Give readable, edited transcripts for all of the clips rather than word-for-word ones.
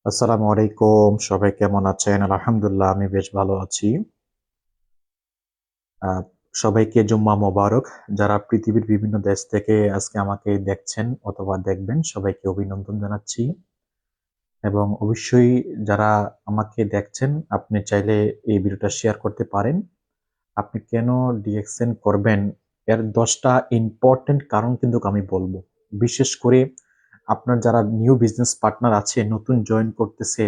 আসসালামু আলাইকুম। সবাই কেমন আছেন? আলহামদুলিল্লাহ আমি বেশ ভালো আছি। আহ, সবাইকে জুম্মা মোবারক। যারা পৃথিবীর বিভিন্ন দেশ থেকে আজকে আমাকে দেখছেন অথবা দেখবেন সবাইকে অভিনন্দন জানাচ্ছি। এবং অবশ্যই যারা আমাকে দেখছেন আপনি চাইলে এই ভিডিওটা শেয়ার করতে পারেন। আপনি কেন ডিএক্সএন করবেন এর 10টা ইম্পর্টেন্ট কারণ কিন্তু আমি বলবো। বিশেষ করে আপনার যারা নিউ বিজনেস পার্টনার আছে, নতুন জয়েন করতেছে,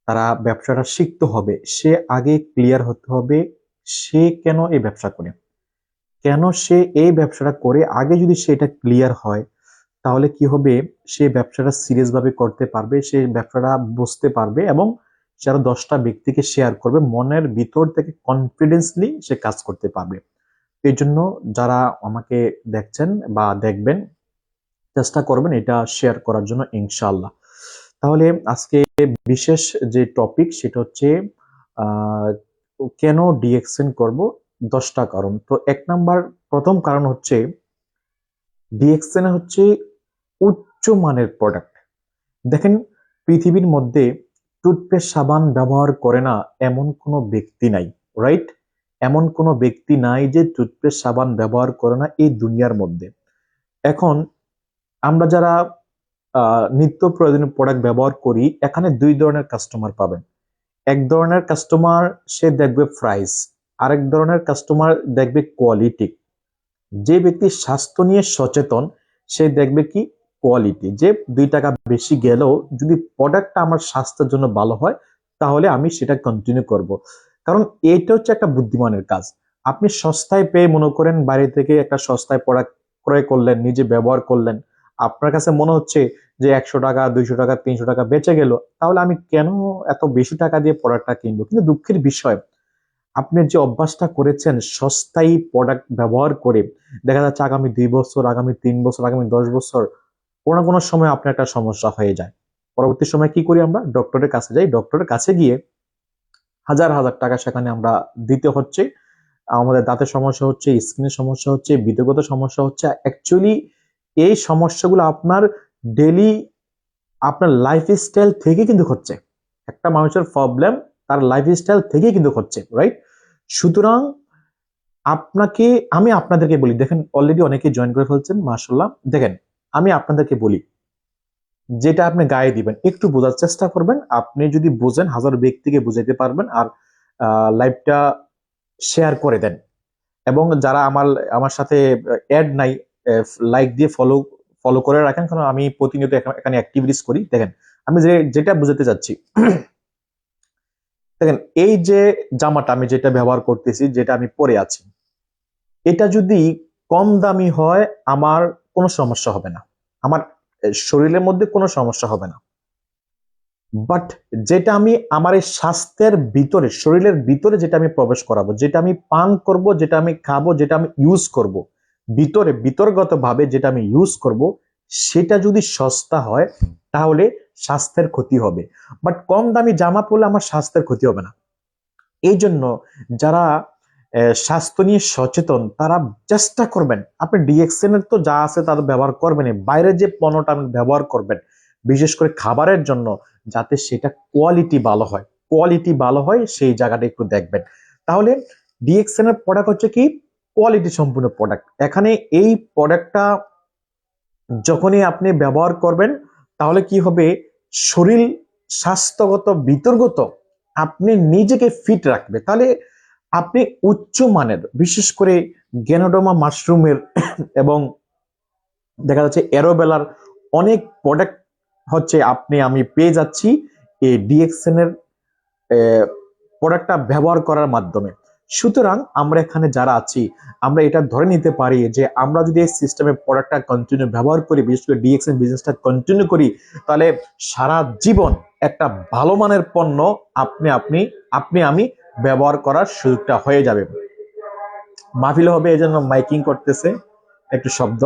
তারা ব্যবসাটা শিখতে হবে। সে আগে ক্লিয়ার হতে হবে সে কেন এই ব্যবসা করে, কেন সে এই ব্যবসাটা করে। আগে যদি সেটা ক্লিয়ার হয় তাহলে কি হবে, সে ব্যবসাটা সিরিয়াস ভাবে করতে পারবে, সে ব্যবসাটা বুঝতে পারবে এবং সে আরো 10টা ব্যক্তিকে শেয়ার করবে, মনের ভিতর থেকে কনফিডেন্সলি সে কাজ করতে পারবে। এই জন্য যারা আমাকে দেখছেন বা দেখবেন চেষ্টা করবেন এটা শেয়ার করার জন্য ইনশাআল্লাহ। তাহলে আজকে বিশেষ যে টপিক সেটা হচ্ছে আহ, কেন ডিএক্সএন করব, 10টা কারণ। তো এক নাম্বার, প্রথম কারণ হচ্ছে ডিএক্সএন হচ্ছে উচ্চ মানের প্রোডাক্ট। দেখেন, পৃথিবীর মধ্যে টুথপেস্ট সাবান ব্যবহার করে না এমন কোনো ব্যক্তি নাই, রাইট? এমন কোনো ব্যক্তি নাই যে টুথপেস্ট সাবান ব্যবহার করে না এই দুনিয়ার মধ্যে। এখন আমরা যারা নিত্য প্রয়োজনীয় প্রোডাক্ট ব্যবহার করি, এখানে দুই ধরনের কাস্টমার পাবেন। এক ধরনের কাস্টমার সে দেখবে প্রাইস, আরেক ধরনের কাস্টমার দেখবে কোয়ালিটি। যে ব্যক্তি স্বাস্থ্য নিয়ে সচেতন সে দেখবে কি কোয়ালিটি, যে 2 টাকা বেশি গেলেও যদি প্রোডাক্টটা আমার স্বাস্থ্যের জন্য ভালো হয় তাহলে আমি সেটা কন্টিনিউ করব। কারণ এটা হচ্ছে একটা বুদ্ধিমানের কাজ। আপনি সস্তায় পেয়ে মনে করেন বাইরে থেকে একটা সস্তায় প্রোডাক্ট ক্রয় করলেন, নিজে ব্যবহার করলেন, আপনার কাছে মনে হচ্ছে যে 100 টাকা 200 টাকা 300 টাকা বেঁচে গেল, তাহলে আমি কেন এত বেশি টাকা দিয়ে প্রোডাক্টটা কিনবো। কিন্তু দুঃখের বিষয়, আপনি যে অভ্যাসটা করেছেন সস্তায় প্রোডাক্ট ব্যবহার করে, দেখা যাচ্ছে আগামী 2 বছর, আগামী 3 বছর, আগামী 10 বছর কোনো না কোনো সময় আপনার একটা সমস্যা হয়ে যায়। পরবর্তী সময় কি করি, আমরা ডক্টরের কাছে যাই। ডক্টরের কাছে গিয়ে হাজার হাজার টাকা সেখানে আমরা দিতে হচ্ছে। আমাদের দাঁতের সমস্যা হচ্ছে, স্কিনের সমস্যা হচ্ছে, বিদ্যুৎগত সমস্যা হচ্ছে। অ্যাকচুয়ালি এই সমস্যাগুলো আপনার ডেলি আপনার লাইফস্টাইল থেকে কিন্তু হচ্ছে। একটা মানুষের প্রবলেম তার লাইফস্টাইল থেকে কিন্তু হচ্ছে, রাইট? সুতরাং আমি আপনাদেরকে বলি, দেখেন অলরেডি অনেকে জয়েন করে ফেলছেন, মাশাআল্লাহ। দেখেন, আমি আপনাদেরকে বলি, যেটা আপনি গায়ে দিবেন একটু বোঝার চেষ্টা করবেন। আপনি যদি বোঝেন হাজার ব্যক্তিকে বুঝাইতে পারবেন। আর লাইভটা শেয়ার করে দেন। এবং যারা আমার আমার সাথে অ্যাড নাই, লাইক দিয়ে ফলো ফলো করে রাখেন, কারণ আমি প্রতিনিয়ত এখানে অ্যাক্টিভিটিস করি। দেখেন, আমি যেটা বুঝাতে চাচ্ছি, দেখেন এই যে জামাটা আমি যেটা ব্যবহার করতেছি, যেটা আমি পরে আছি, এটা যদি কম দামি হয় আমার কোনো সমস্যা হবে না, আমার শরীরের মধ্যে কোনো সমস্যা হবে না। বাট যেটা আমি আমার এই স্বাস্থ্যের ভিতরে, শরীরের ভিতরে যেটা আমি প্রবেশ করাবো, যেটা আমি পান করব, যেটা আমি খাবো, যেটা আমি ইউজ করব, ভিতরে বিতর্গত ভাবে যেটা আমি ইউজ করব, সেটা যদি সস্তা হয় তাহলে স্বাস্থ্যের ক্ষতি হবে। বাট কম দামি জামা পরলে আমার স্বাস্থ্যের ক্ষতি হবে না। এই জন্য যারা স্বাস্থ্য নিয়ে সচেতন তারা চেষ্টা করবেন, আপনি ডিএক্সএন এর তো যা আছে তার ব্যবহার করবেন, বাইরে যে পণ্যটা আপনি ব্যবহার করবেন বিশেষ করে খাবারের জন্য, যাতে সেটা কোয়ালিটি ভালো হয়, কোয়ালিটি ভালো হয় সেই জায়গাটা একটু দেখবেন। তাহলে ডিএক্সএন এর প্রোডাক্ট হচ্ছে কি কোয়ালিটি সম্পূর্ণ প্রোডাক্ট। এখানে এই প্রোডাক্টটা যখনই আপনি ব্যবহার করবেন তাহলে কি হবে, শরীর স্বাস্থ্যগত বিতর্গত আপনি নিজেকে ফিট রাখবে। তাহলে আপনি উচ্চ মানের, বিশেষ করে গেনোডোমা মাশরুমের এবং দেখা যাচ্ছে অ্যারোবেলার অনেক প্রোডাক্ট হচ্ছে আমি পেয়ে যাচ্ছি এই ডিএক্সএন এর প্রোডাক্টটা ব্যবহার করার মাধ্যমে। সুতরাং আমরা এখানে যারা আছি আমরা এটা ধরে নিতে পারি যে আমরা যদি এই সিস্টেমে প্রোডাক্টটা কন্টিনিউ ব্যবহার করি, বিশেষ করে ডিএক্সএন বিজনেসটা কন্টিনিউ করি, তাহলে সারা জীবন একটা ভালো মানের পণ্য আপনি আপনি আপনি আমি ব্যবহার করার সুযোগটা হয়ে যাবে। মাহফিল হবে এই জন্য মাইকিং করতেছে একটু শব্দ,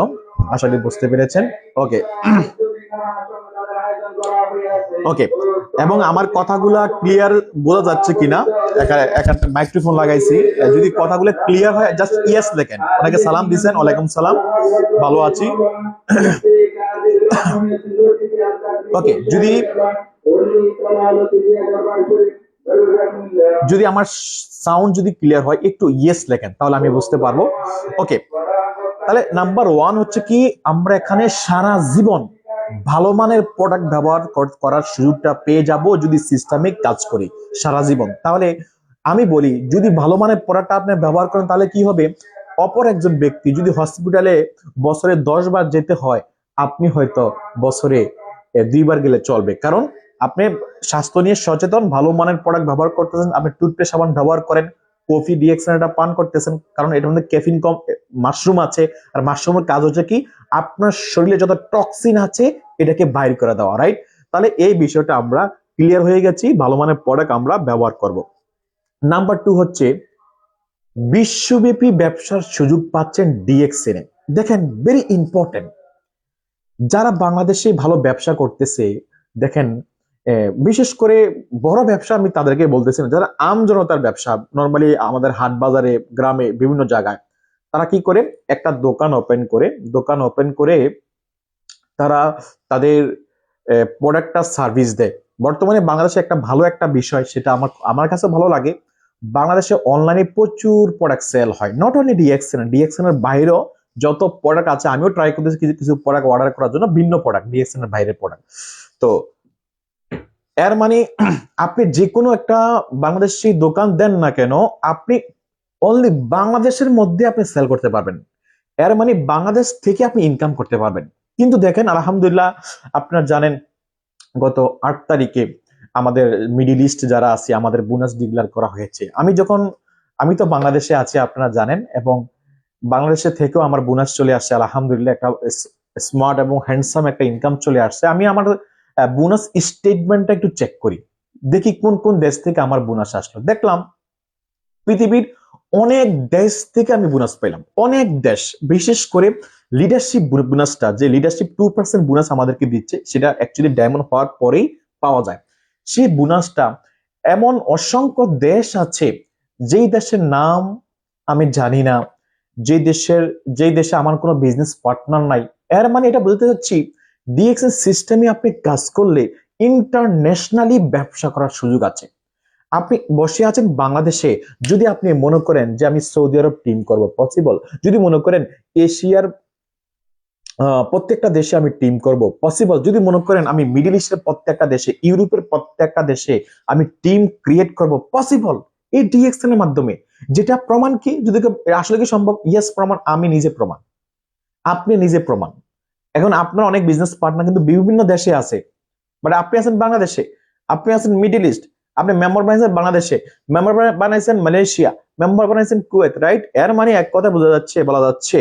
আশা করি বুঝতে পেরেছেন। ওকে, ওকে। এবং আমার কথাগুলা ক্লিয়ার বোঝা যাচ্ছে কিনা, একটা মাইক্রোফোন লাগাইছি, যদি কথাগুলো ক্লিয়ার হয় জাস্ট ইয়েস লেখেন। অনেকে সালাম দিছেন, ওয়ালাইকুম সালাম, ভালো আছি। ওকে, যদি যদি আমার সাউন্ড যদি ক্লিয়ার হয় একটু ইয়েস লেখেন তাহলে আমি বুঝতে পারবো। ওকে, তাহলে নাম্বার 1 হচ্ছে কি, আমরা এখানে সারা জীবন ভালো মানের প্রোডাক্ট ব্যবহার করার সুযোগটা পেয়ে যাব যদি সিস্টেমিক কাজ করি সারা জীবন। তাহলে আমি বলি, যদি ভালো মানের প্রোডাক্টটা আপনি ব্যবহার করেন তাহলে কি হবে, অপর একজন ব্যক্তি যদি হসপিটালে বছরে 10 বার যেতে হয়, আপনি হয়তো বছরে 2 বার গেলে চলবে। কারণ আপনি স্বাস্থ্য নিয়ে সচেতন, ভালো মানের প্রোডাক্ট ব্যবহার করতেছেন, আপনি টুথপেস্ট সাবান ব্যবহার করেন, কফি ডিএক্সএন এটা পান করতেছেন, কারণ এটার মধ্যে ক্যাফিন কম, মাশরুম আছে। আর মাশরুমের কাজ হচ্ছে কি, আপনার শরীরে যত টক্সিন আছে এটাকে বাইর করে দেওয়া, রাইট? তাহলে এই বিষয়টা আমরা ক্লিয়ার হয়ে গেছি, ভালো মানের প্রোডাক্ট আমরা ব্যবহার করব। নাম্বার 2 হচ্ছে বিশ্বব্যাপী ব্যবসার সুযোগ পাচ্ছেন ডিএক্সএন এ। দেখেন, ভেরি ইম্পর্টেন্ট, যারা বাংলাদেশে ভালো ব্যবসা করতেছে, দেখেন বিশেষ করে বড় ব্যবসা আমি তাদেরকে বলতেছি না, যারা আম জনতার ব্যবসা নরমালি আমাদের হাট বাজারে গ্রামে বিভিন্ন জায়গায়, তারা কি করে, একটা দোকান ওপেন করে তারা তাদের প্রোডাক্টটা সার্ভিস দেয়। বর্তমানে বাংলাদেশে একটা ভালো একটা বিষয়, সেটা আমার কাছে ভালো লাগে, বাংলাদেশে অনলাইনে প্রচুর প্রোডাক্ট সেল হয়, নট অনলি ডিএক্সএন এর বাইরেও যত প্রোডাক্ট আছে। আমিও ট্রাই করতেছি কিছু কিছু প্রোডাক্ট অর্ডার করার জন্য, ভিন্ন প্রোডাক্ট, ডিএক্সএন এর বাইরের প্রোডাক্ট। তো এর মানে আপনি যে কোনো একটা বাংলাদেশি দোকান দেন না কেন, আপনি অনলি বাংলাদেশের মধ্যে আপনি সেল করতে পারবেন। এর মানে বাংলাদেশ থেকে আপনি ইনকাম করতে পারবেন। কিন্তু দেখেন, আলহামদুলিল্লাহ, আপনারা জানেন গত 8 তারিখে আমাদের মিডিল ইস্ট যারা আছে, আমাদের বোনাস ডিক্লেয়ার করা হয়েছে। আমি তো বাংলাদেশে আছি, আপনারা জানেন, এবং বাংলাদেশে থেকেও আমার বোনাস চলে আসছে আলহামদুলিল্লাহ, একটা স্মার্ট এবং হ্যান্ডসাম একটা ইনকাম চলে আসছে। আমি আমার বোনাস স্টেটমেন্টটা একটু চেক করি, দেখি কোন কোন দেশ থেকে আমার বোনাস আসলো। দেখলাম পৃথিবীর অনেক দেশ থেকে আমি বোনাস পেলাম, অনেক দেশ। বিশেষ করে লিডারশিপ বোনাসটা, যে লিডারশিপ 2% বোনাস আমাদেরকে দিচ্ছে, সেটা অ্যাকচুয়ালি ডায়মন্ড হওয়ার পরেই পাওয়া যায়। সেই বোনাসটা এমন অসংখ্য দেশ আছে যেই দেশের নাম আমি জানি না, যেই দেশে আমার কোনো বিজনেস পার্টনার নাই। এর মানে এটা বলতে চাচ্ছি, ডিএক্সএন সিস্টেমে আপনি কাজ করলে ইন্টারন্যাশনালি ব্যবসা করার সুযোগ আছে। আপনি বসে আছেন বাংলাদেশে, যদি আপনি মনে করেন যে আমি সৌদি আরব টিম করব, পসিবল। যদি মনে করেন এশিয়ার প্রত্যেকটা দেশে আমি টিম করব, পসিবল। যদি মনে করেন আমি মিডল ইস্টের প্রত্যেকটা দেশে, ইউরোপের প্রত্যেকটা দেশে আমি টিম ক্রিয়েট করব, পসিবল এই ডিএক্সএন এর মাধ্যমে। যেটা প্রমাণ কি, যদি আসলে কি সম্ভব? ইয়েস, প্রমাণ। আমি নিজে প্রমাণ, আপনি নিজে প্রমাণ। এখন আপনার অনেক বিজনেস পার্টনার কিন্তু বিভিন্ন দেশে আছে, বাট আপনি আছেন বাংলাদেশে, আপনি আছেন মিডল ইস্ট, আপনি মেম্বার বানাইছেন বাংলাদেশে, মেম্বার বানাইছেন মালয়েশিয়া, মেম্বার বানাইছেন কুয়েত, রাইট? এর মানে এক কথা বলা যাচ্ছে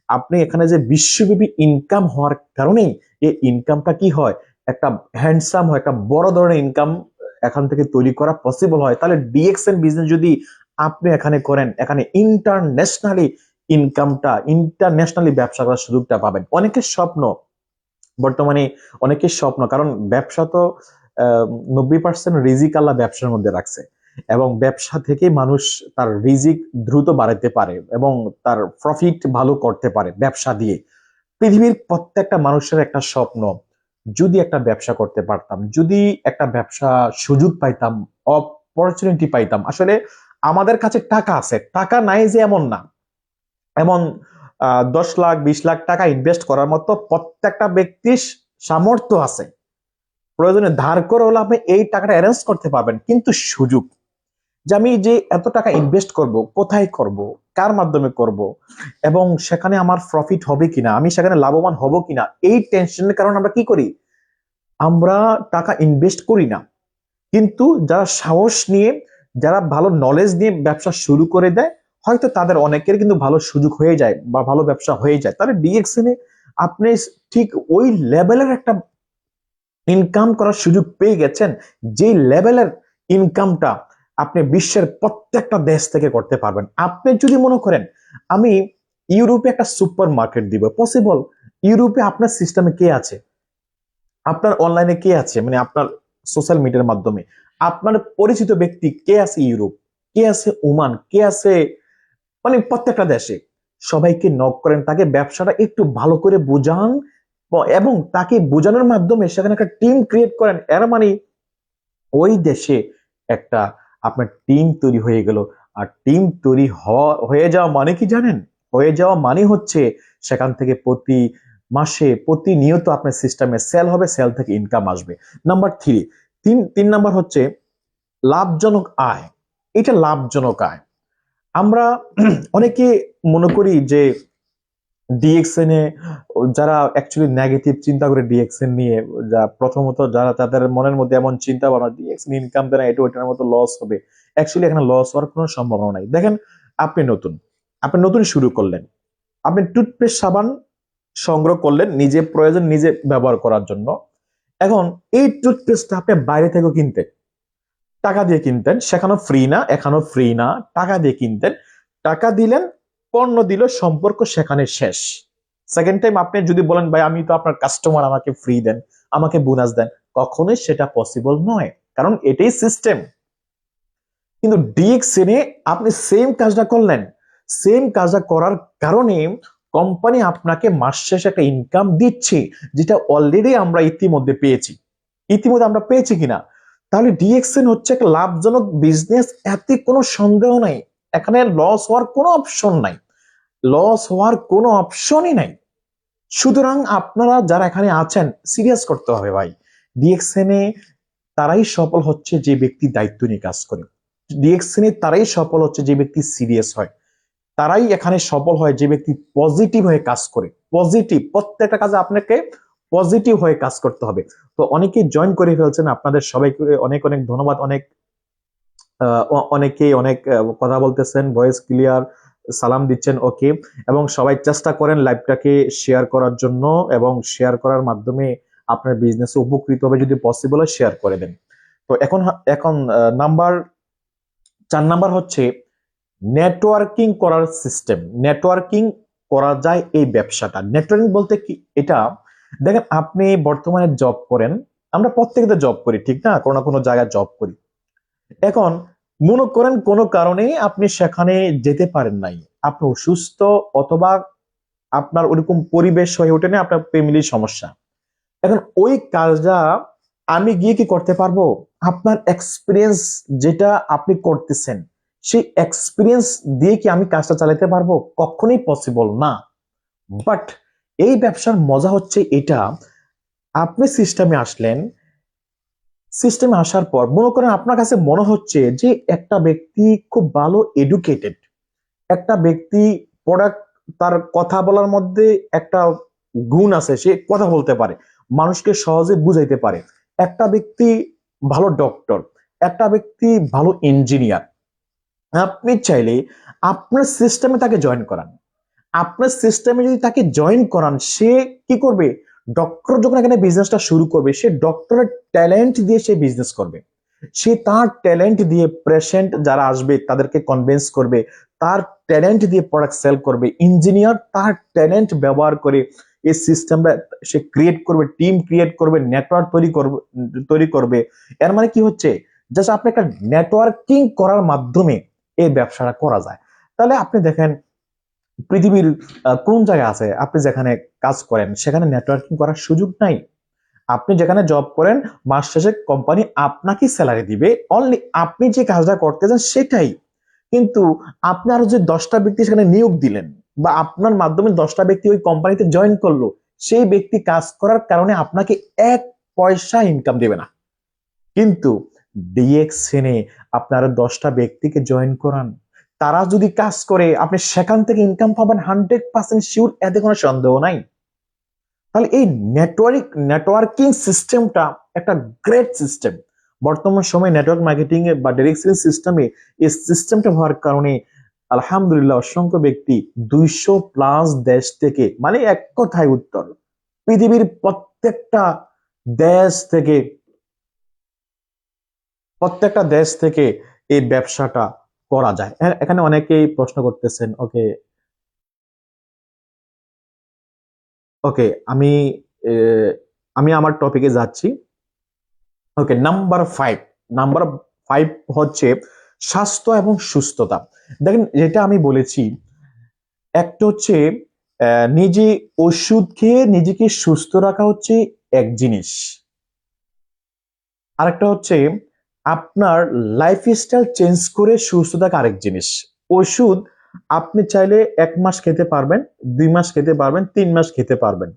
আপনি এখানে যে বিশ্বব্যাপী ইনকাম হওয়ার কারণেই এই ইনকামটা কি হয়, একটা হ্যান্ডসাম হয়, একটা বড় ধরনের ইনকাম এখান থেকে তৈরি করা পসিবল হয়। তাহলে ডিএক্সএন বিজনেস যদি আপনি এখানে করেন, এখানে ইন্টারন্যাশনালি ব্যবসা করার সুযোগটা পাবেন। অনেকের স্বপ্ন, বর্তমানে অনেকের স্বপ্ন, কারণ ব্যবসা তো 90% রিজিক আল্লাহ ব্যবসার মধ্যে রাখছে, এবং ব্যবসা থেকে মানুষ তার রিজিক দ্রুত বাড়াতে পারে এবং তার প্রফিট ভালো করতে পারে ব্যবসা দিয়ে। পৃথিবীর প্রত্যেকটা মানুষের একটা স্বপ্ন, যদি একটা ব্যবসা করতে পারতাম, যদি একটা ব্যবসা সুযোগ পাইতাম, অপরচুনিটি পাইতাম। আসলে আমাদের কাছে টাকা আছে, টাকা নাই যে এমন না, এমন 10 লাখ 20 লাখ টাকা ইনভেস্ট করার মতো প্রত্যেকটা ব্যক্তির সামর্থ্য আছে। প্রয়োজনে ধার করে হলে আপনি এই টাকাটা অ্যারেঞ্জ করতে পারবেন, কিন্তু সুযোগ, যে আমি যে এত টাকা ইনভেস্ট করব, কোথায় করব, কার মাধ্যমে করব, এবং সেখানে আমার প্রফিট হবে কিনা, আমি সেখানে লাভবান হব কিনা, এই টেনশনের কারণে আমরা কি করি, আমরা টাকা ইনভেস্ট করি না। কিন্তু যারা সাহস নিয়ে, যারা ভালো নলেজ নিয়ে ব্যবসা শুরু করে দেয়, হয়তো তাদের অনেকের কিন্তু ভালো সুযোগ হয়ে যায় বা ভালো ব্যবসা হয়ে যায়। তাহলে ডিএক্সএন এ আপনি ঠিক ওই লেভেলের একটা ইনকাম করার সুযোগ পেয়ে গেছেন, যে লেভেলের ইনকামটা আপনি বিশ্বের প্রত্যেকটা দেশ থেকে করতে পারবেন। আপনি যদি মনে করেন আমি ইউরোপে একটা সুপার মার্কেট দিব, পসিবল। ইউরোপে আপনার সিস্টেমে কে আছে, আপনার অনলাইনে কে আছে, মানে আপনার সোশ্যাল মিডিয়ার মাধ্যমে আপনার পরিচিত ব্যক্তি কে আছে, ইউরোপ কে আছে, ওমান কে আছে, মানে প্রত্যেকটা দেশে সবাইকে নক করেন, তাকে ব্যবসাটা একটু ভালো করে বোঝান এবং তাকে বোঝানোর মাধ্যমে সেখানে একটা টিম ক্রিয়েট করেন। এর মানে ওই দেশে একটা আপনার টিম তৈরি হয়ে গেল। আর টিম তৈরি হয়ে যাওয়া মানে কি জানেন? হয়ে যাওয়া মানে হচ্ছে সেখান থেকে প্রতি মাসে প্রতিনিয়ত আপনার সিস্টেমে সেল হবে, সেল থেকে ইনকাম আসবে। নাম্বার থ্রি, তিন নাম্বার হচ্ছে লাভজনক আয়। এটা লাভজনক আয়। আমরা অনেকে মনে করি যে ডিএক্সএন এ যারা অ্যাকচুয়ালি নেগেটিভ চিন্তা করে ডিএক্সএন নিয়ে, যা প্রথমত যারা তাদের মনের মধ্যে এমন চিন্তা ভাবনা ডিএক্সএন ইনকাম দেয় না, এটা ওইটার মতো লস হবে। অ্যাকচুয়ালি এখানে লস হওয়ার কোনো সম্ভাবনা নাই। দেখেন, আপনি নতুন শুরু করলেন, আপনি টুথপেস্ট সাবান সংগ্রহ করলেন নিজে প্রয়োজন নিজে ব্যবহার করার জন্য। এখন এই টুথপেস্টটা আপনি বাইরে থেকেও কিনতেন, টাকা দিয়ে কিনতেন, সেখানেও ফ্রি না, এখানেও ফ্রি না, টাকা দিয়ে কিনতেন। টাকা দিলেন, পণ্য দিল, সম্পর্ক সেখানে শেষ। সেকেন্ড টাইম আপনি যদি বলেন ভাই আমি তো আপনার কাস্টমার, আমাকে ফ্রি দেন, আমাকে বোনাস দেন, কখনোই সেটা পসিবল নয়, কারণ এটাই সিস্টেম। কিন্তু ডিএক্সএন এ আপনি সেম কাজটা করলেন, সেম কাজটা করার কারণে কোম্পানি আপনাকে মাস শেষে একটা ইনকাম দিচ্ছে, যেটা অলরেডি আমরা ইতিমধ্যে আমরা পেয়েছি কিনা। তাহলে ডিএক্সএন হচ্ছে একটা লাভজনক বিজনেস, এতে কোনো সন্দেহ নাই। এখানে লস হওয়ার কোনো অপশন নাই, লস হওয়ার কোনো অপশনই নাই। সুতরাং আপনারা যারা এখানে আছেন, সিরিয়াস করতে হবে ভাই। ডিএক্সএন এ তারাই সফল হচ্ছে যে ব্যক্তি দায়িত্ব নিয়ে কাজ করে। ডিএক্সএন এ তারাই সফল হচ্ছে যে ব্যক্তি সিরিয়াস হয়। তারাই এখানে সফল হয় যে ব্যক্তি পজিটিভ হয়ে কাজ করে। পজিটিভ, প্রত্যেকটা কাজে আপনাকে পজিটিভ হয়ে কাজ করতে হবে। তো অনেকেই জয়েন করে ফেলছেন, আপনাদের সবাইকে অনেক অনেক ধন্যবাদ। অনেকেই অনেক কথা বলতেছেন, ভয়েস ক্লিয়ার, সালাম দিচ্ছেন, ওকে। এবং সবাই চেষ্টা করেন লাইভটাকে শেয়ার করার জন্য, এবং শেয়ার করার মাধ্যমে আপনার বিজনেস উপকৃত হবে, যদি পসিবল হয় শেয়ার করে দেন। তো এখন এখন নাম্বার 4 হচ্ছে নেটওয়ার্কিং করার সিস্টেম। নেটওয়ার্কিং করা যায় এই ব্যবসাটা। নেটওয়ার্কিং বলতে কি এটা, দেখেন আপনি বর্তমানে জব করেন, আমরা প্রত্যেকে জব করি, ঠিক না? কোনো না কোনো জায়গায় জব করি। এখন মনে করেন কোনো কারণে আপনি সেখানে যেতে পারেন নাই, আপনি অসুস্থ, অথবা আপনার ওরকম পরিবেশ হয়ে ওঠেনি, আপনার ফ্যামিলির সমস্যা। এখন ওই কাজটা আমি গিয়ে কি করতে পারবো? আপনার এক্সপিরিয়েন্স যেটা আপনি করতেছেন, সেই এক্সপিরিয়েন্স দিয়ে কি আমি কাজটা চালাতে পারবো? কখনোই পসিবল না। বাট এই ব্যবসার মজা হচ্ছে এটা, আপনি সিস্টেমে আসার পর মনে করেন আপনার কাছে মনে হচ্ছে যে একটা ব্যক্তি খুব ভালো এডুকেটেড, একটা ব্যক্তি প্রোডাক্ট, তার কথা বলার মধ্যে একটা গুণ আছে, সে কথা বলতে পারে, মানুষকে সহজে বুঝাইতে পারে। একটা ব্যক্তি ভালো ডক্টর, একটা ব্যক্তি ভালো ইঞ্জিনিয়ার। আপনি চাইলে আপনার সিস্টেমে তাকে জয়েন করান। আপনার সিস্টেমে যদি তাকে জয়েন করান, সে কি করবে? ডক্টর যখন এখানে বিজনেসটা শুরু করবে, সে ডক্টরের ট্যালেন্ট দিয়ে সে বিজনেস করবে। সে তার ট্যালেন্ট দিয়ে পেশেন্ট যারা আসবে তাদেরকে কনভিন্স করবে, তার ট্যালেন্ট দিয়ে প্রোডাক্ট সেল করবে। ইঞ্জিনিয়ার তার ট্যালেন্ট ব্যবহার করে এই সিস্টেমটা সে ক্রিয়েট করবে, টিম ক্রিয়েট করবে, নেটওয়ার্ক তৈরি করবে। এর মানে কি হচ্ছে? জাস্ট আপনি একটা নেটওয়ার্কিং করার মাধ্যমে এই ব্যবসাটা করা যায়। তাহলে আপনি দেখেন পৃথিবীর কোন জায়গায় আছে আপনি যেখানে কাজ করেন সেখানে নেটওয়ার্কিং করার সুযোগ নাই? আপনি যেখানে জব করেন, মাস শেষে কোম্পানি আপনাকে স্যালারি দিবে, অনলি আপনি যে কাজটা করতে চান সেটাই। কিন্তু আপনি আরো যে 10টা ব্যক্তি সেখানে নিয়োগ দিলেন, বা আপনার মাধ্যমে 10টা ব্যক্তি ওই কোম্পানিতে জয়েন করলো, সেই ব্যক্তি কাজ করার কারণে আপনাকে 1 পয়সা ইনকাম দেবে না। কিন্তু ডিএক্সএনে আপনারা 10টা ব্যক্তিকে জয়েন করান, তারা যদি কাজ করে আপনি সেখান থেকে ইনকাম পাবেন 100% শিওর, এতে কোনো সন্দেহ নাই। তাহলে এই নেটওয়ার্কিং সিস্টেমটা একটা গ্রেট সিস্টেম। বর্তমান সময়ে নেটওয়ার্ক মার্কেটিং এ বা ডাইরেক্ট সেলিং সিস্টেমে এই সিস্টেমটা হওয়ার কারণে আলহামদুলিল্লাহ অসংখ্য ব্যক্তি 200+ দেশ থেকে, মানে এক কথায় উত্তর পৃথিবীর দেশ থেকে প্রত্যেকটা দেশ থেকে এই ব্যবসাটা করা যায়। এখানে অনেকেই প্রশ্ন করতেছেন, ওকে ওকে আমি আমি আমার টপিকে যাচ্ছি। ওকে, নাম্বার 5 হচ্ছে স্বাস্থ্য এবং সুস্থতা। দেখেন, যেটা আমি বলেছি, একটা হচ্ছে নিজে ওষুধ খেয়ে নিজেকে সুস্থ রাখা হচ্ছে এক জিনিস, আরেকটা হচ্ছে আপনার লাইফস্টাইল চেঞ্জ করে সুস্থ থাকা আরেক জিনিস। ওষুধ আপনি চাইলে 1 মাস খেতে পারবেন, 2 মাস খেতে পারবেন, 3 মাস খেতে পারবেন,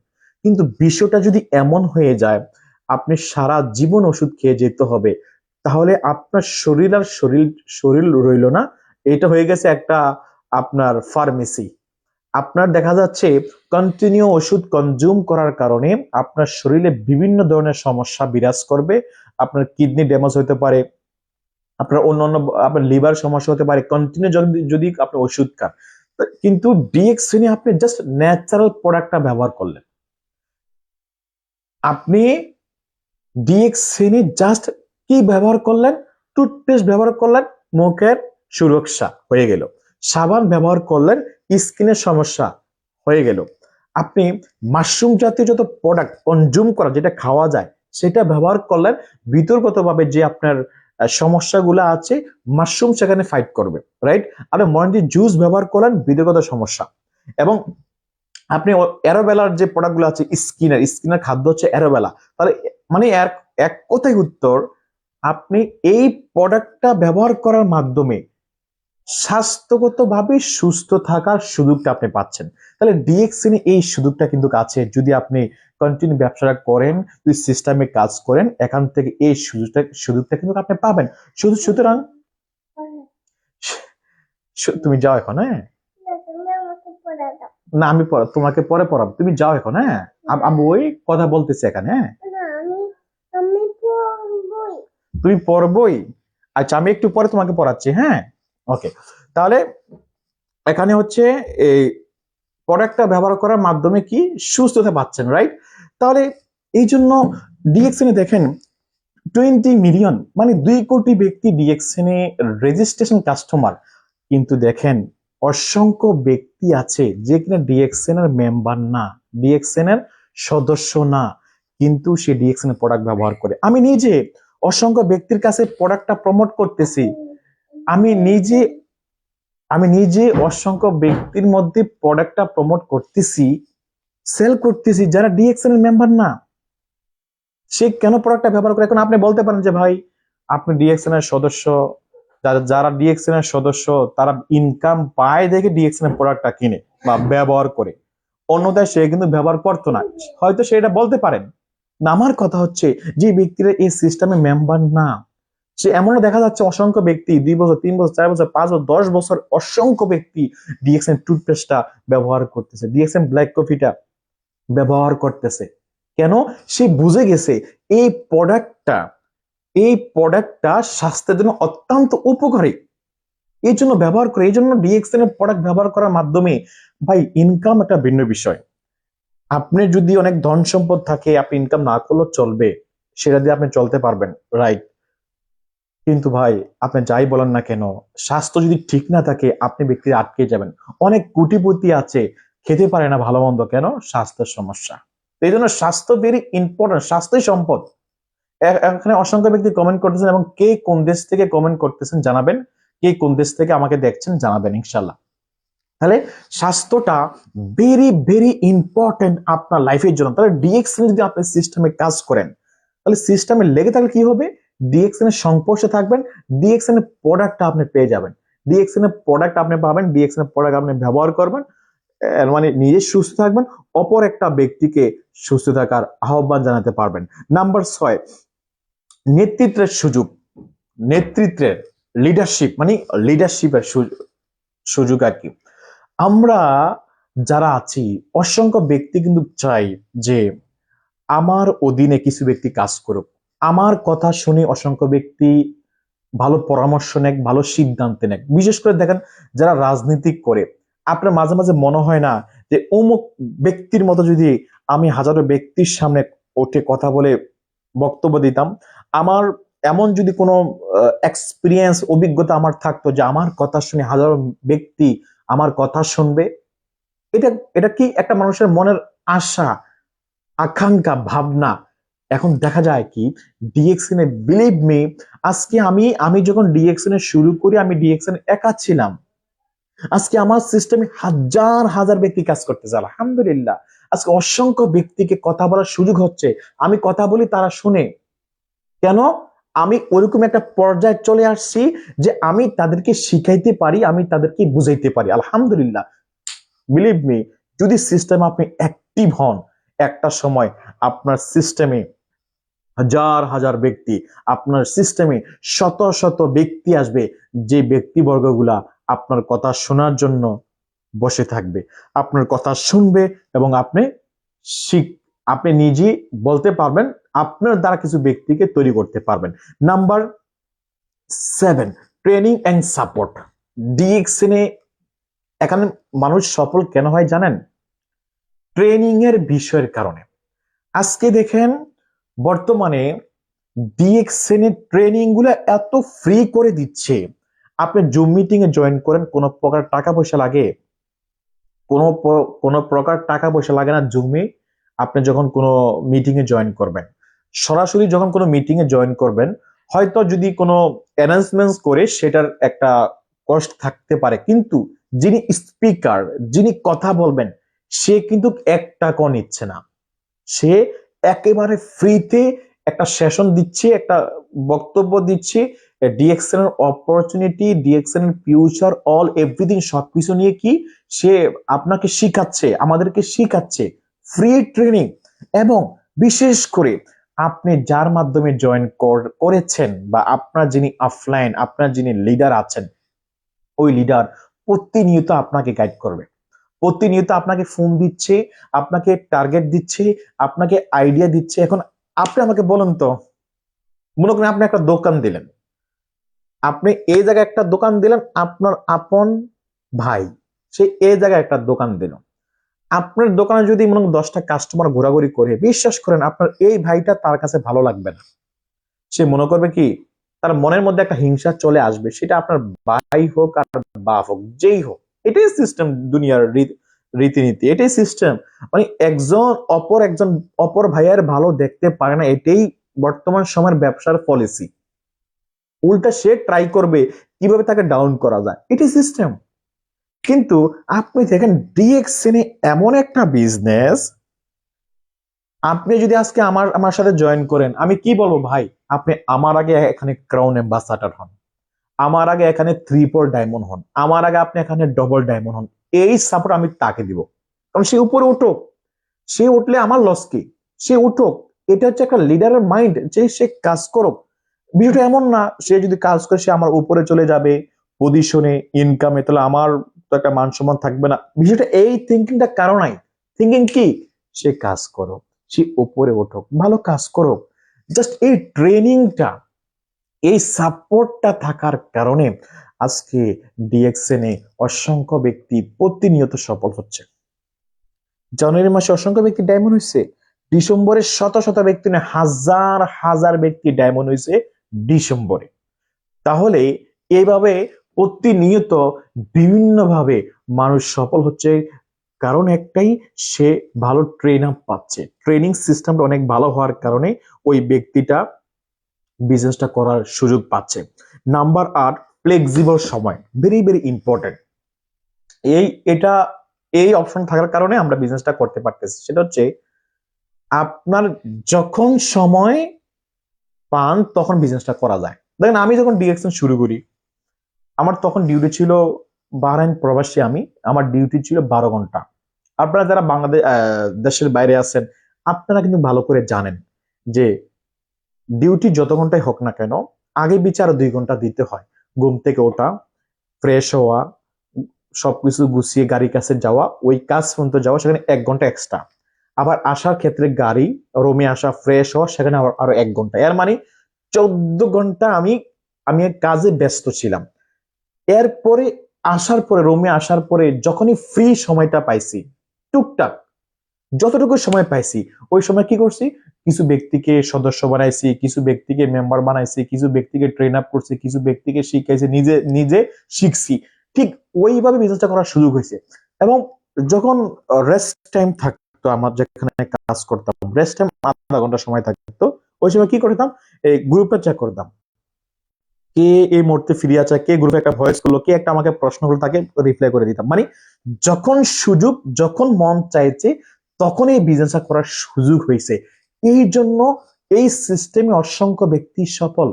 কিন্তু বিষয়টা যদি এমন হয়ে যায় আপনি সারা জীবন ওষুধ খেয়ে যেতে হবে, তাহলে আপনার শরীর আর শরীর শরীর রইল না। এটা হয়ে গেছে একটা আপনার ফার্মেসি। আপনার দেখা যাচ্ছে কন্টিনিউ ওষুধ কনজিউম করার কারণে আপনার শরীরে বিভিন্ন ধরনের সমস্যা বিরাজ করবে। আপনার কিডনি ড্যামেজ হতে পারে, আপনার অন্যান্য আপনার লিভার সমস্যা হতে পারে কন্টিনিউ যদি যদি আপনি ওষুধ খান। কিন্তু ডিএক্সিনে আপনি জাস্ট ন্যাচারাল প্রোডাক্টটা ব্যবহার করলেন। আপনি ডিএক্সিনে জাস্ট কি ব্যবহার করলেন? টুথপেস্ট ব্যবহার করলেন, মুখের সুরক্ষা হয়ে গেল। সাবান ব্যবহার করলেন, স্কিনের সমস্যা হয়ে গেল। আপনি মাশরুম জাতীয় যত প্রোডাক্ট কনজিউম করা, যেটা খাওয়া যায়, সেটা ব্যবহার করলেন, বিতর্কতভাবে যে আপনার সমস্যাগুলো আছে মাশরুম সেখানে ফাইট করবে, রাইট? আপনি মর্নিং জুস ব্যবহার করলেন, বিতর্কত সমস্যা। এবং আপনি অ্যারোভেলার যে প্রোডাক্টগুলো আছে, স্কিনের খাদ্য হচ্ছে অ্যারোভেলা। তাহলে মানে এক কথায় উত্তর, আপনি এই প্রোডাক্টটা ব্যবহার করার মাধ্যমে স্বাস্থ্যগতভাবে সুস্থ থাকার সুযোগটা আপনি পাচ্ছেন। তাহলে ডিএক্সিনে এই সুযোগটা কিন্তু আছে। যদি আপনি কন্টিনিউ ব্যবসাটা করেন, যদি সিস্টেমে কাজ করেন, এখান থেকে এই সুযোগটা কিন্তু আপনি পাবেন। সুতরাং তুমি যাও এখন, হ্যাঁ? না, আমি তোমাকে পরে পড়াবো, তুমি যাও এখন, হ্যাঁ? আমি ওই কথা বলতেছি এখানে, হ্যাঁ? তুমি পড়বই? আচ্ছা, আমি একটু পরে তোমাকে পড়াচ্ছি, হ্যাঁ? ওকে। তাহলে এখানে হচ্ছে এই প্রোডাক্টটা ব্যবহার করার মাধ্যমে কি সুস্থতা পাচ্ছেন, রাইট? তাহলে এই জন্য ডিএক্সএনে দেখেন 20 মিলিয়ন, মানে 2 কোটি ব্যক্তি ডিএক্সএনে রেজিস্ট্রেশন কাস্টমার। কিন্তু দেখেন অসংখ্য ব্যক্তি আছে যে কিনা ডিএক্সএন এর মেম্বার না, ডিএক্সএন এর সদস্য না, কিন্তু সে ডিএক্সএন এর প্রোডাক্ট ব্যবহার করে। আমি নিজে অসংখ্য ব্যক্তির কাছে প্রোডাক্টটা প্রমোট করতেছি। আমি নিজে অসংখ্য ব্যক্তির মধ্যে প্রোডাক্টটা প্রমোট করতেছি, সেল করতেছি, যারা ডিএক্সএন এর মেম্বার না। সে কেন প্রোডাক্টটা ব্যবহার করে? এখন আপনি বলতে পারেন যে ভাই আপনি ডিএক্সএন এর সদস্য, যারা ডিএক্সএন এর সদস্য তারা ইনকাম পায় দেখে ডিএক্সএন এর প্রোডাক্টটা কিনে বা ব্যবহার করে, অন্যথায় সে কিন্তু ব্যবহার করতো না। হয়তো সে এটা বলতে পারেন না। আমার কথা হচ্ছে যে ব্যক্তিরা এই সিস্টেমে মেম্বার না, সে এমনও দেখা যাচ্ছে অসংখ্য ব্যক্তি 2 বছর, 3 বছর, 4 বছর, 5 বছর, 10 বছর অসংখ্য ব্যক্তি ডিএক্সএন টুথপেস্টটা ব্যবহার করতেছে, ডিএক্সএন ব্ল্যাক কফিটা ব্যবহার করতেছে। কেন? সে বুঝে গেছে এই প্রোডাক্টটা স্বাস্থ্যের জন্য অত্যন্ত উপকারী, এই জন্য ব্যবহার করে। এই জন্য ডিএক্সএন এর প্রোডাক্ট ব্যবহার করার মাধ্যমে ভাই ইনকাম একটা ভিন্ন বিষয়। আপনি যদি অনেক ধন সম্পদ থাকে, আপনি ইনকাম না করলেও চলবে, সেটা দিয়ে আপনি চলতে পারবেন, রাইট? কিন্তু ভাই আপনি যাই বলেন না কেন, স্বাস্থ্য যদি ঠিক না থাকে আপনি ব্যক্তি আটকে যাবেন। অনেক কোটিপতি আছে, খেতে পারে না ভালো মন্দ, কেন? স্বাস্থ্যের সমস্যা। এই জন্য স্বাস্থ্য ভেরি ইম্পর্টেন্ট, স্বাস্থ্যই সম্পদ। এখানে অসংখ্য ব্যক্তি কমেন্ট করতেছেন, এবং কে কোন দেশ থেকে কমেন্ট করতেছেন জানাবেন, কে কোন দেশ থেকে আমাকে দেখছেন জানাবেন ইনশাল্লাহ। তাহলে স্বাস্থ্যটা ভেরি ভেরি ইম্পর্টেন্ট আপনার লাইফের জন্য। তাহলে ডিএক্সএন যদি আপনি সিস্টেমে কাজ করেন, তাহলে সিস্টেমে লেগে থাকলে কি হবে? ডিএক্সএন এর সংস্পর্শে থাকবেন, ডিএক্সএন এর প্রোডাক্টটা আপনি পেয়ে যাবেন, ডিএক্সএন এর প্রোডাক্ট আপনি পাবেন, ডিএক্সএন এর প্রোডাক্ট আপনি ব্যবহার করবেন, মানে নিজে সুস্থ থাকবেন, অপর একটা ব্যক্তিকে সুস্থ থাকার আহ্বান জানাতে পারবেন। নাম্বার 6, নেতৃত্বের সুযোগ। নেতৃত্বের লিডারশিপ, মানে লিডারশিপের সুযোগ আর কি। আমরা যারা আছি অসংখ্য ব্যক্তি কিন্তু চাই যে আমার অধীনে কিছু ব্যক্তি কাজ করুক, আমার কথা শুনে অসংখ্য ব্যক্তি ভালো পরামর্শ নেক, ভালো সিদ্ধান্ত নেক। বিশেষ করে দেখেন যারা রাজনীতি করে, আপনার মাঝে মাঝে মনে হয় না যে অমুক ব্যক্তির মতো যদি আমি হাজারো ব্যক্তির সামনে উঠে কথা বলে বক্তব্য দিতাম, আমার এমন যদি কোনো এক্সপিরিয়েন্স অভিজ্ঞতা আমার থাকতো যে আমার কথা শুনে হাজারো ব্যক্তি আমার কথা শুনবে। এটা এটা কি একটা মানুষের মনের আশা, আকাঙ্ক্ষা, ভাবনা। এখন দেখা যায় কি ডিএক্সএন এ, বিলিভ মি, আজকে আমি যখন ডিএক্সএন এ শুরু করি আমি ডিএক্সএন একা ছিলাম। আজকে আমার সিস্টেমে হাজার হাজার ব্যক্তি কাজ করতেছে, আলহামদুলিল্লাহ। আজকে অসংখ্য ব্যক্তিকে কথা বলার সুযোগ হচ্ছে, আমি কথা বলি তারা শুনে। কেন? আমি ওরকম একটা পর্যায়ে চলে আসছি যে আমি তাদেরকে শিখাইতে পারি, আমি তাদেরকে বুঝাইতে পারি। আলহামদুলিল্লাহ, বিলিভ মি, যদি সিস্টেম আপনি অ্যাক্টিভ হন, একটা সময় আপনার সিস্টেমে হাজার হাজার ব্যক্তি, আপনার সিস্টেমে শত শত ব্যক্তি আসবে, যে ব্যক্তিবর্গগুলা আপনার কথা শোনার জন্য বসে থাকবে, আপনার কথা শুনবে এবং শিখ আপনি নিজেই বলতে পারবেন, আপনার দ্বারা কিছু ব্যক্তিকে তৈরি করতে পারবেন। Number 7, training and support. DXN এ এখানে মানুষ সফল কেন হয় জানেন? ট্রেনিং এর বিষয়ের কারণে। আজকে দেখেন বর্তমানে ডিএক্সএন এর ট্রেনিং গুলো এত ফ্রি করে দিচ্ছে, আপনি জুম মিটিং এ জয়েন করেন, কোনো প্রকার টাকা পয়সা লাগে? কোনো প্রকার টাকা পয়সা লাগে না জুমে। আপনি যখন কোনো মিটিং এ জয়েন করবেন, সরাসরি যখন কোনো মিটিং এ জয়েন করবেন, হয়তো যদি কোনো অ্যানাউন্সমেন্টস করে সেটার একটা কষ্ট থাকতে পারে, কিন্তু যিনি স্পিকার, যিনি কথা বলবেন, সে কিন্তু 1 টাকাও নিচ্ছে না। সে একেবারে ফ্রিতে একটা সেশন দিচ্ছে, একটা বক্তব্য দিচ্ছে। ডিএক্সএন এর অপরচুনিটি, ডিএক্সএন এর ফিউচার, অল এভরিথিং সবকিছু নিয়ে কি সে আপনাকে শিখাচ্ছে, আমাদেরকে শিখাচ্ছে, ফ্রি ট্রেনিং। এবং বিশেষ করে আপনি যার মাধ্যমে জয়েন করেছেন, বা আপনার যিনি অফলাইন, আপনার যিনি লিডার আছেন, ওই লিডার প্রতিনিয়ত আপনাকে গাইড করবে, প্রতিনিয়ত আপনাকে ফোন দিচ্ছে, আপনাকে টার্গেট দিচ্ছে, আপনাকে আইডিয়া দিচ্ছে। এখন আপনি আমাকে বলুন তো, মনে করেন আপনি একটা দোকান দিলেন, আপনি এই জায়গায় একটা দোকান দিলেন, আপনার আপন ভাই সে এই জায়গায় একটা দোকান দিল, আপনার দোকানে যদি মনে করেন 10টা কাস্টমার ঘোরাঘুরি করে, বিশ্বাস করেন আপনার এই ভাইটা তার কাছে ভালো লাগবে না। সে মনে করবে কি, তার মনের মধ্যে একটা হিংসা চলে আসবে, সেটা আপনার ভাই হোক আর বাপ হোক, যেই হোক। এটাই সিস্টেম, দুনিয়ার রীতিনীতি, এটাই সিস্টেম। মানে একজন অপর ভাইয়ের ভালো দেখতে পারে না, এটাই বর্তমান সময়ের ব্যবসার পলিসি। উল্টা সে ট্রাই করবে কিভাবে তাকে ডাউন করা যায়, এটাই সিস্টেম। কিন্তু আপনি দেখেন ডিএক্সএন এমন একটা বিজনেস, আপনি যদি আজকে আমার আমার সাথে জয়েন করেন, আমি কি বলবো ভাই, আপনি আমার আগে এখানে ক্রাউন অ্যাম্বাসাডার হন, আমার আগে এখানে 3-4 ডায়মন্ড হন, আমার আগে আপনি এখানে ডবল ডায়মন্ড হন, এই সাপোর্ট আমি তাকে দিব। কারণ সে উপরে উঠুক, সে উঠলে আমার লস কি, সে উঠুক। এটা হচ্ছে একটা লিডারের মাইন্ড, যে সে কাজ করুক। বিষয়টা এমন না সে যদি কাজ করে সে আমার উপরে চলে যাবে পজিশনে, ইনকামে, তাহলে আমার তো একটা মান সম্মান থাকবে না। বিষয়টা এই থিঙ্কিংটা কারো নাই। থিঙ্কিং কি, সে কাজ করুক, সে উপরে উঠুক, ভালো কাজ করুক। জাস্ট এই ট্রেনিংটা, এই সাপোর্টটা থাকার কারণে আজকে ডিএক্সএন এ অসংখ্য ব্যক্তি প্রতিনিয়ত সফল হচ্ছে। জানুয়ারি মাসে অসংখ্য ব্যক্তি ডায়মন্ড হয়েছে, ডিসেম্বরে শত শত ব্যক্তি না, হাজার হাজার ব্যক্তি ডায়মন্ড হয়েছে ডিসেম্বরে। তাহলে এইভাবে প্রতিনিয়ত বিভিন্নভাবে মানুষ সফল হচ্ছে, কারণ একটাই, সে ভালো ট্রেন আপ পাচ্ছে, ট্রেনিং সিস্টেমটা অনেক ভালো হওয়ার কারণে ওই ব্যক্তিটা বিজনেসটা করার সুযোগ পাচ্ছে। নাম্বার 8, ফ্লেক্সিবল সময়, ভেরি ভেরি ইম্পর্টেন্ট। এই এটা এই অপশন থাকার কারণে আমরা বিজনেসটা করতে পারতেছি। সেটা হচ্ছে আপনার যখন সময় পান তখন বিজনেসটা করা যায়। দেখেন আমি যখন ডিএক্সএন শুরু করি, আমার তখন ডিউটি ছিল, বাহরাইন প্রবাসী আমি, আমার ডিউটি ছিল 12 ঘন্টা। আপনারা যারা বাংলাদেশ দেশের বাইরে আছেন, আপনারা কিন্তু ভালো করে জানেন যে ডিউটি যত ঘন্টায় হোক না কেন, আগে বিচার 2 ঘন্টা দিতে হয়। ঘুম থেকে ওঠা, ফ্রেশ হওয়া, সবকিছু গুছিয়ে গাড়ির কাছে যাওয়া, ওই কাজ পর্যন্ত যাওয়া, সেখানে 1 ঘন্টা এক্সট্রা। আবার আসার ক্ষেত্রে গাড়ি রুমে আসা, ফ্রেশ হওয়া, সেখানে আরো 1 ঘন্টা। এর মানে 14 ঘন্টা আমি আমি কাজে ব্যস্ত ছিলাম। এরপরে আসার পরে, রুমে আসার পরে যখনই ফ্রি সময়টা পাইছি, টুকটাক যতটুকু সময় পাইছি, ওই সময় কি করছি, কিছু ব্যক্তিকে সদস্য বানাইছি, কিছু ব্যক্তিকে মেম্বার বানাইছি, কিছু ব্যক্তিকে ট্রেন আপ করছি, কিছু ব্যক্তিকে শিখাইছি, নিজে নিজে শিখছি। ঠিক ওইভাবে বিজনেসটা করার সুযোগ হয়েছে। এবং যখন রেস্ট টাইম থাকতো, আমার যেখানে কাজ করতাম, রেস্ট টাইম আধা ঘন্টা সময় থাকতো, ওই সময় কি করতাম, এই গ্রুপটা চেক করতাম, কে এই মুহূর্তে ফ্রি আছে, কে গ্রুপে একটা ভয়েস করলো, কে একটা আমাকে প্রশ্ন করলো, তাকে রিপ্লাই করে দিতাম। মানে যখন সুযোগ, যখন মন চাইছে, তখন এই বিজনেসটা করার সুযোগ হয়েছে। এই জন্য এই সিস্টেমে অসংখ্য ব্যক্তি সফল।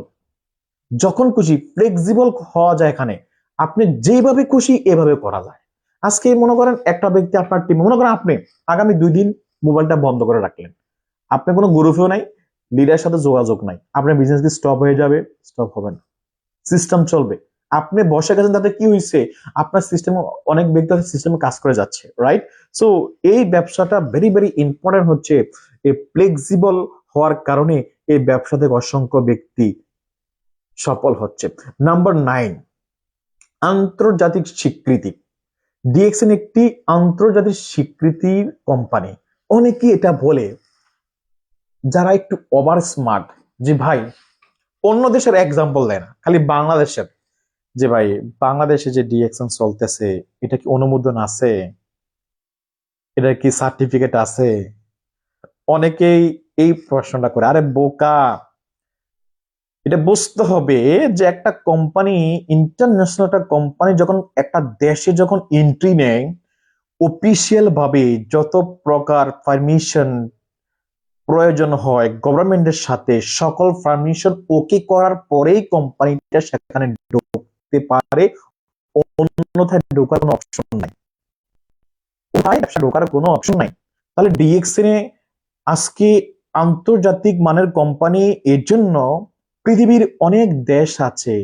যখন খুশি ফ্লেক্সিবল হওয়া যায়, এখানে আপনি যেভাবে খুশি এভাবে করা যায়। আজকে মনে করেন একটা ব্যক্তি আপনার টিমে, মনে করেন আপনি আগামী 2 দিন মোবাইলটা বন্ধ করে রাখলেন, আপনি কোনো গ্রুপেও নাই, লিডারের সাথে যোগাযোগ নাই, আপনার বিজনেস কি স্টপ হয়ে যাবে? স্টপ হবে না, সিস্টেম চলবে। আপনি বসে গেছেন, তাতে কি হয়েছে? আপনার সিস্টেম, অনেক ব্যক্তি সিস্টেমে কাজ করে যাচ্ছে, রাইট? সো এই ব্যবসাটা ভেরি ভেরি ইম্পর্টেন্ট হচ্ছে, এই ফ্লেক্সিবল হওয়ার কারণে এই ব্যবসা থেকে অসংখ্য ব্যক্তি সফল হচ্ছে। নাম্বার 9, আন্তর্জাতিক স্বীকৃতি। ডিএক্সএন একটি আন্তর্জাতিক স্বীকৃতির কোম্পানি। অনেকে এটা বলে যারা একটু ওভার স্মার্ট, যে ভাই অন্য দেশের এক্সাম্পল দেয় না, খালি বাংলাদেশের, যে ভাই বাংলাদেশে যে ডিএক্সএন চলতেছে এটা কি অনুমোদন আছে, এটা কি সার্টিফিকেট আছে? অনেকেই এই প্রশ্নটা করে। আরে বোকা, এটা বুঝতে হবে যে একটা কোম্পানি, ইন্টারন্যাশনাল একটা কোম্পানি যখন একটা দেশে যখন এন্ট্রি নেয়, অফিসিয়াল ভাবে যত প্রকার পারমিশন প্রয়োজন হয় গভর্নমেন্টের সাথে, সকল পারমিশন ওকে করার পরেই কোম্পানিটা সেখানে ঢুকতে পারে, অন্যথায় ঢোকার কোনো অপশন নাই। ব্যবসা ঢোকার কোনো অপশন নাই। তাহলে ডিএক্সএন এ আজকে আন্তর্জাতিক মানের কোম্পানি, এর জন্য পৃথিবীর অনেক দেশ আছে,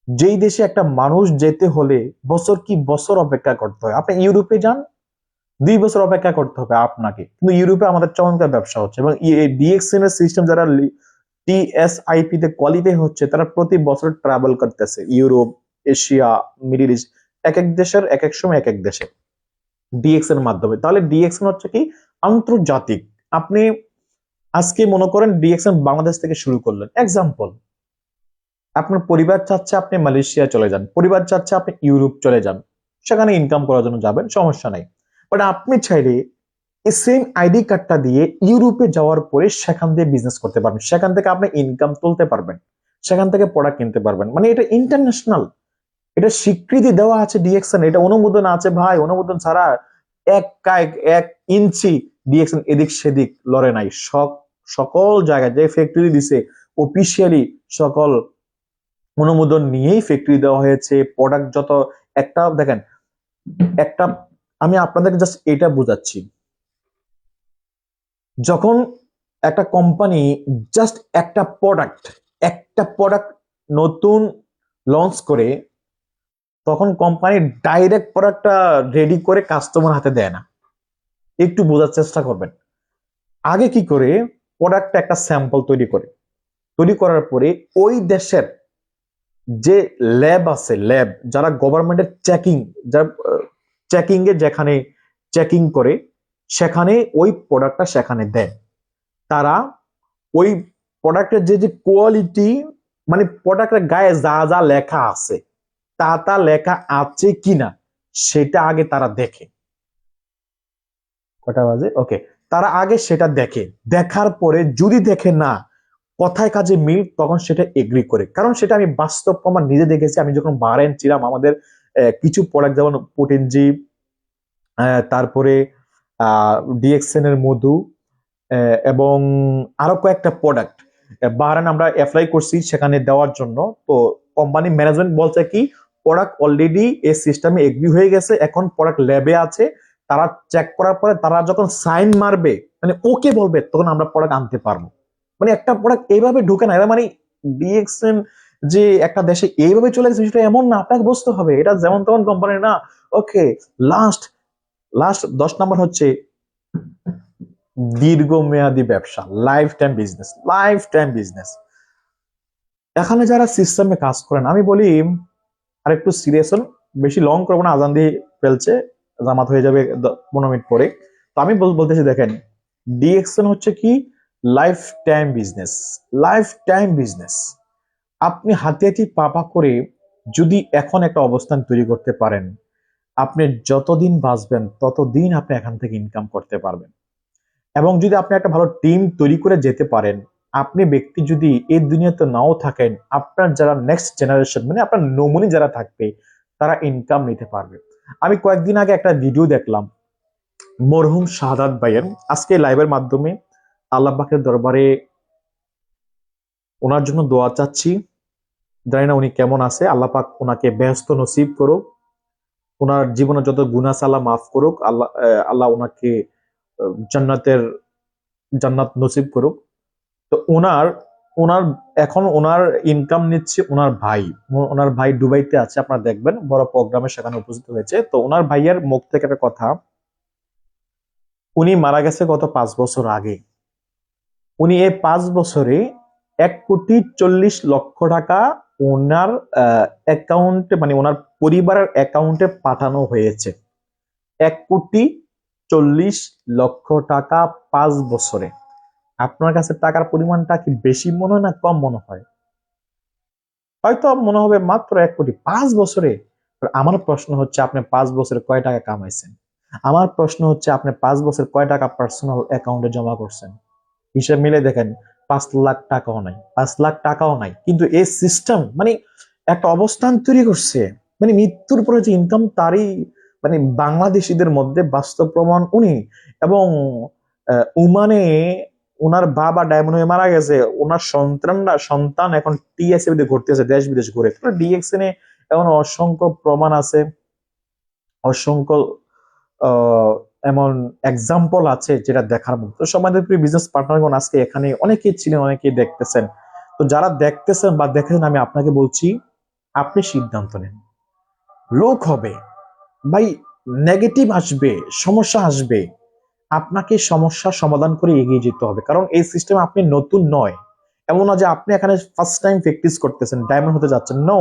যেই দেশে একটা মানুষ যেতে হলে বছর কি বছর অপেক্ষা করতে হয়। আপনি ইউরোপে যান, 2 বছর অপেক্ষা করতে হবে আপনাকে, কিন্তু ইউরোপে আমাদের চমৎকার ব্যবসা হচ্ছে। এবং ডিএক্সএন এর সিস্টেম যারা টিএসআইপি তে কোয়ালিফাই হচ্ছে, তারা প্রতি বছর ট্রাভেল করতেছে ইউরোপ, এশিয়া, মিডল ইস্ট, এক এক দেশের এক এক সময় এক এক দেশে ডিএক্সএন এর মাধ্যমে। তাহলে ডিএক্সএন হচ্ছে কি আন্তর্জাতিক। আপনি আজকে মনে করেন ডিএক্সএন বাংলাদেশ থেকে শুরু করলেন, এক্সাম্পল, আপনার পরিবার চাচ্ছে আপনি মালয়েশিয়া চলে যান, পরিবার চাচ্ছে আপনি ইউরোপ চলে যান, সেখানে ইনকাম করার জন্য যাবেন, সমস্যা নাই। বাট আপনি চাইলে এই সেম আইডি কার্ডটা দিয়ে ইউরোপে যাওয়ার পরে সেখান দিয়ে বিজনেস করতে পারবেন, সেখান থেকে আপনি ইনকাম তুলতে পারবেন, সেখান থেকে প্রোডাক্ট কিনতে পারবেন। মানে এটা ইন্টারন্যাশনাল, এটা স্বীকৃতি দেওয়া আছে ডিএক্সএন, এটা অনুমোদন আছে ভাই। অনুমোদন ছাড়া এক কায়ক 1 ইঞ্চি ডিএক্সএন এদিক সেদিক লড়ে নাই। সকল জায়গায় যে ফ্যাক্টরি দিছে অফিসিয়ালি সকল অনুমোদন নিয়েই ফ্যাক্টরি দেওয়া হয়েছে। প্রোডাক্ট যত, একটা দেখেন, একটা আমি আপনাদেরকে জাস্ট এটা বুঝাচ্ছি, যখন একটা কোম্পানি জাস্ট একটা প্রোডাক্ট নতুন লঞ্চ করে, তখন কোম্পানি ডাইরেক্ট প্রোডাক্টটা রেডি করে কাস্টমার হাতে দেয় না। একটু বোঝার চেষ্টা করবেন। আগে কি করে, প্রোডাক্টটা একটা স্যাম্পল তৈরি করার পরে ওই দেশের যে ল্যাব আছে, ল্যাব যারা গভর্নমেন্টের চেকিং এ যেখানে চেকিং করে, সেখানে ওই প্রোডাক্টটা সেখানে দেয়। তারা ওই প্রোডাক্টের যে যে কোয়ালিটি, মানে প্রোডাক্টের গায়ে যা যা লেখা আছে তা লেখা আছে কিনা সেটা আগে তারা দেখে। কটা বাজে? ওকে, তারা আগে সেটা দেখে, দেখার পরে যদি দেখে না কথায় কাজে মিল, তখন সেটা এগ্রি করে। কারণ সেটা আমি বাস্তব প্রমাণ নিজে দেখেছি। আমি যখন বাহরাইন ছিলাম, আমাদের কিছু প্রোডাক্ট যেমন পোটেনজি, তারপরে ডিএক্সএন এর মধু, এবং আরো কয়েকটা প্রোডাক্ট বাহরাইন আমরা অ্যাপ্লাই করছি সেখানে দেওয়ার জন্য। তো কোম্পানি ম্যানেজমেন্ট বলছে কি, প্রোডাক্ট অলরেডি এই সিস্টেমে এগ্রি হয়ে গেছে, এখন প্রোডাক্ট ল্যাবে আছে, তারা চেক করার পরে তারা যখন সাইন মারবে, মানে ওকে বলবে, তখন আমরা প্রোডাক্ট আনতে পারবো। মানে একটা প্রোডাক্ট এইভাবে ঢুকে না, মানে ডিএক্সএন যে একটা দেশে এইভাবে চলে গেছে সেটা এমন না, আপনাকে বুঝতে হবে এটা যেমন তেমন কোম্পানি না। ওকে, লাস্ট লাস্ট 10 নম্বর হচ্ছে দীর্ঘমেয়াদী ব্যবসা, লাইফ টাইম বিজনেস। এখানে যারা সিস্টেমে কাজ করেন, আমি বলি আর একটু সিরিয়াস হন, বেশি লং করবো না, আজান দিয়ে ফেলছে, জামাত হয়ে যাবে 15 মিনিট পরে। তো আমি বলতেছি, দেখেন ডিএক্সএন হচ্ছে কি লাইফ টাইম বিজনেস। আপনি হাতে হাতে পাপা করে যদি এখন একটা অবস্থান তৈরি করতে পারেন, আপনি যতদিন বাঁচবেন ততদিন আপনি এখান থেকে ইনকাম করতে পারবেন। এবং যদি আপনি একটা ভালো টিম তৈরি করে যেতে পারেন, আপনি ব্যক্তি যদি এই দুনিয়াতে নাও থাকেন, আপনার যারা নেক্সট জেনারেশন, মানে আপনার নমুনি যারা থাকবে, তারা ইনকাম নিতে পারবে। আমি কয়েকদিন আগে একটা ভিডিও দেখলাম মরহুম শাহাদাত ভাইয়ের, আজকে লাইভের মাধ্যমে আল্লাহ পাকের দরবারে ওনার জন্য দোয়া চাচ্ছি। জানি না উনি কেমন আছে, আল্লাহ পাক ওনাকে ব্যস্ত নসিব করুক, ওনার জীবনে যত গুনাহ সালা মাফ করুক, আল্লাহ ওনাকে জান্নাতের জান্নাত নসিব করুক। তো ওনার ওনার এখন ওনার ইনকাম নিচ্ছে ওনার ভাই। ওনার ভাই দুবাইতে আছে, আপনারা দেখবেন বড় প্রোগ্রামে সেখানে উপস্থিত হয়েছে। তো ওনার ভাইয়ের মুখ থেকে একটা কথা, উনি মারা গেছে গত 5 বছর আগে। উনি এই 5 বছরে 1,40,00,000 টাকা ওনার অ্যাকাউন্টে, মানে ওনার পরিবারের অ্যাকাউন্টে পাঠানো হয়েছে। 1,40,00,000 টাকা 5 বছরে। আপনার কাছে টাকার পরিমাণটা কি বেশি মনে হয় না কম মনে হয়? হয়তো মনে হবে মাত্র 1 কোটি 5 বছরে। আমার প্রশ্ন হচ্ছে আপনি 5 বছরে কয় টাকা কামাইছেন? আমার প্রশ্ন হচ্ছে আপনি 5 বছর কয় টাকা পার্সোনাল অ্যাকাউন্টে জমা করছেন? হিসাব মিলে দেখেন, 5 লাখ টাকাও নাই, 5 লাখ টাকাও নাই। কিন্তু এই সিস্টেম মানে একটা অবস্থান তৈরি করছে, মানে মৃত্যুর পরে যে ইনকাম তারই, মানে বাংলাদেশিদের মধ্যে বাস্তব প্রমাণ উনি। এবং ওমানে ওনার বাবা ডায়মন্ড হয়ে মারা গেছে, ওনার সন্তান এখন টিএসএ তে ঘুরতেছে দেশ বিদেশ ঘুরে। ডিএক্সএন এ এখন অসংখ্য প্রমাণ আছে, অসংখ্য এমন এক্সাম্পল আছে যেটা দেখার মতো। তো সমাজের প্রিয় বিজনেস পার্টনারগণ, আজকে এখানে অনেকেই ছিলেন, অনেকেই দেখতেছেন। তো যারা দেখতেছেন বা দেখেছেন, আমি আপনাকে বলছি, আপনি সিদ্ধান্ত নেন। লোক হবে ভাই, নেগেটিভ আসবে, সমস্যা আসবে, আপনাকে সমস্যার সমাধান করে এগিয়ে যেতে হবে। কারণ এই সিস্টেম আপনি নতুন নয়। এমন না যে আপনি এখানে ফার্স্ট টাইম প্র্যাকটিস করতেছেন, ডায়মন্ড হতে যাচ্ছেন। নো,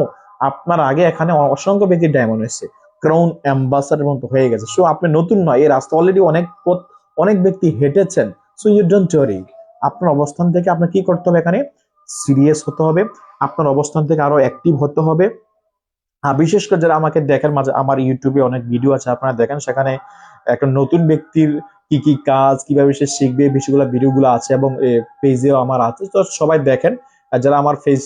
আপনার আগে এখানে অসংখ্য ব্যক্তি ডায়মন্ড হয়েছে, ক্রাউন অ্যাম্বাসাডার মতো হয়ে গেছে। সো আপনি নতুন নয়, এই রাস্তা অলরেডি অনেক পথ অনেক ব্যক্তি হেঁটেছেন। So you don't worry. আপনার অবস্থান থেকে আপনার কি করতে হবে? এখানে সিরিয়াস হতে হবে, আপনার অবস্থান থেকে আরো অ্যাক্টিভ হতে হবে। বিশেষ করে যারা আমাকে দেখেন, মাঝে আমার ইউটিউবে অনেক ভিডিও আছে, আপনারা দেখেন, সেখানে একটা নতুন ব্যক্তির কি কি কাজ, কিভাবে সে শিখবে, বিষয়গুলো ভিডিওগুলো আছে, এবং পেজেও আমার আছে। তো সবাই দেখেন। আর যারা আমার ফেস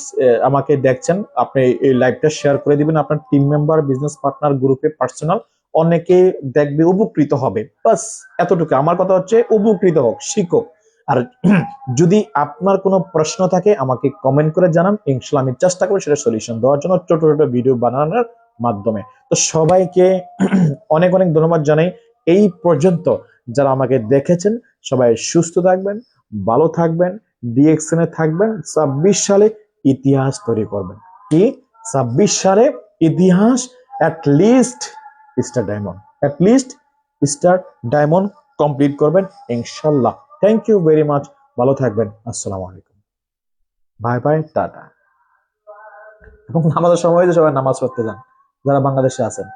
আমাকে দেখছেন, আপনি এই লাইভটা শেয়ার করে দিবেন আপনার টিম মেম্বার, বিজনেস পার্টনার গ্রুপে, পার্সোনাল, অনেকে দেখবে, উপকৃত হবে। বাস এতটুকু আমার কথা হচ্ছে, উপকৃত হোক, শিখুক। আর যদি আপনার কোনো প্রশ্ন থাকে আমাকে কমেন্ট করে জানান, ইনশাল্লাহ আমি চেষ্টা করব সেটা সলিউশন দেওয়ার জন্য, ছোট ছোট ভিডিও বানানোর মাধ্যমে। তো সবাইকে অনেক অনেক ধন্যবাদ জানাই এই পর্যন্ত যারা আমাকে দেখেছেন। সবাই সুস্থ থাকবেন, ভালো থাকবেন, ডিএক্সএন এ থাকবেন। 26 সালে ইতিহাস তৈরি করবেন। কি 26 সালে ইতিহাস, at least star diamond, at least star diamond complete করবেন ইনশাল্লাহ। থ্যাংক ইউ ভেরি মাচ, ভালো থাকবেন, আসসালামু আলাইকুম, বাই বাই, টাটা। এবং নামাজের সময় সবাই নামাজ পড়তে যান যারা বাংলাদেশে আছেন।